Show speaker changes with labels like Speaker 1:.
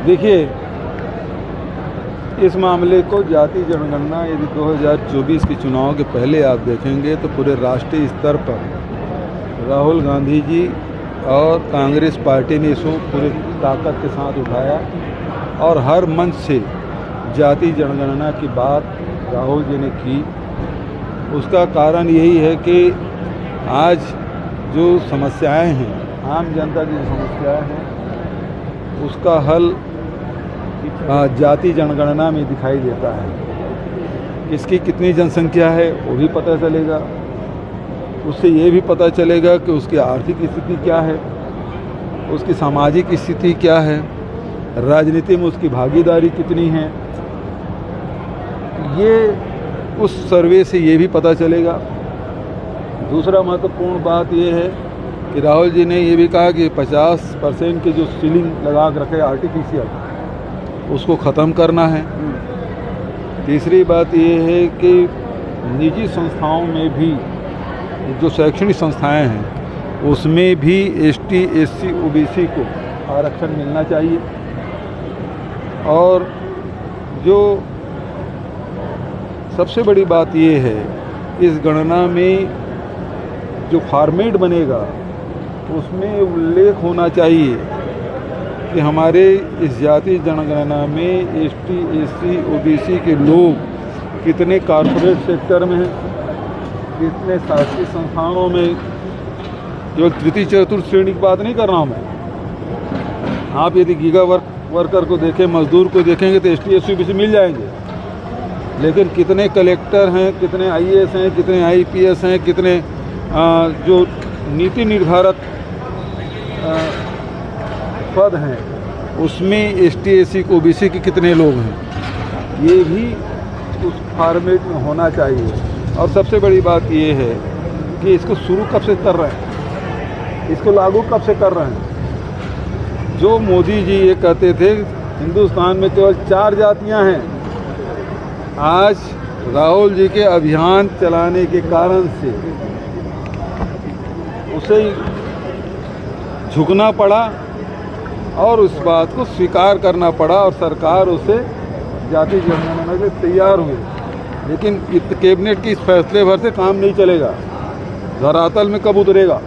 Speaker 1: देखिए, इस मामले को जाति जनगणना यदि 2024 के चुनाव के पहले आप देखेंगे तो पूरे राष्ट्रीय स्तर पर राहुल गांधी जी और कांग्रेस पार्टी ने इसको पूरी ताकत के साथ उठाया और हर मंच से जाति जनगणना की बात राहुल जी ने की। उसका कारण यही है कि आज जो समस्याएं हैं, आम जनता की जो समस्याएं हैं, उसका हल जाति जनगणना में दिखाई देता है। किसकी कितनी जनसंख्या है वो भी पता चलेगा, उससे ये भी पता चलेगा कि उसकी आर्थिक स्थिति क्या है, उसकी सामाजिक स्थिति क्या है, राजनीति में उसकी भागीदारी कितनी है। ये उस सर्वे से ये भी पता चलेगा। दूसरा महत्वपूर्ण बात ये है कि राहुल जी ने ये भी कहा कि 50% की जो सीलिंग लगा के रखे आर्टिफिशियल, उसको ख़त्म करना है। तीसरी बात ये है कि निजी संस्थाओं में भी, जो शैक्षणिक संस्थाएं हैं, उसमें भी ST, SC, OBC को आरक्षण मिलना चाहिए। और जो सबसे बड़ी बात ये है, इस गणना में जो फॉर्मेट बनेगा उसमें उल्लेख होना चाहिए कि हमारे इस जाति जनगणना में ST, SC, OBC के लोग कितने कॉर्पोरेट सेक्टर में हैं, कितने शासकीय संस्थानों में। केवल तृतीय चतुर्थ श्रेणी की बात नहीं कर रहा हूँ मैं। आप यदि गीगा वर्कर को देखें, मजदूर को देखेंगे तो ST, SC, OBC मिल जाएंगे, लेकिन कितने कलेक्टर हैं, कितने IAS हैं, कितने IPS हैं, कितने जो नीति निर्धारक पद हैं, उसमें ST, SC, OBC के कितने लोग हैं, ये भी उस फॉर्मेट में होना चाहिए। और सबसे बड़ी बात ये है कि इसको शुरू कब से कर रहे हैं, इसको लागू कब से कर रहे हैं। जो मोदी जी ये कहते थे हिंदुस्तान में केवल 4 जातियां हैं, आज राहुल जी के अभियान चलाने के कारण से उसे झुकना पड़ा और उस बात को स्वीकार करना पड़ा और सरकार उसे जाति जनगणना के लिए तैयार हुई। लेकिन कैबिनेट के इस फैसले भर से काम नहीं चलेगा, धरातल में कब उतरेगा।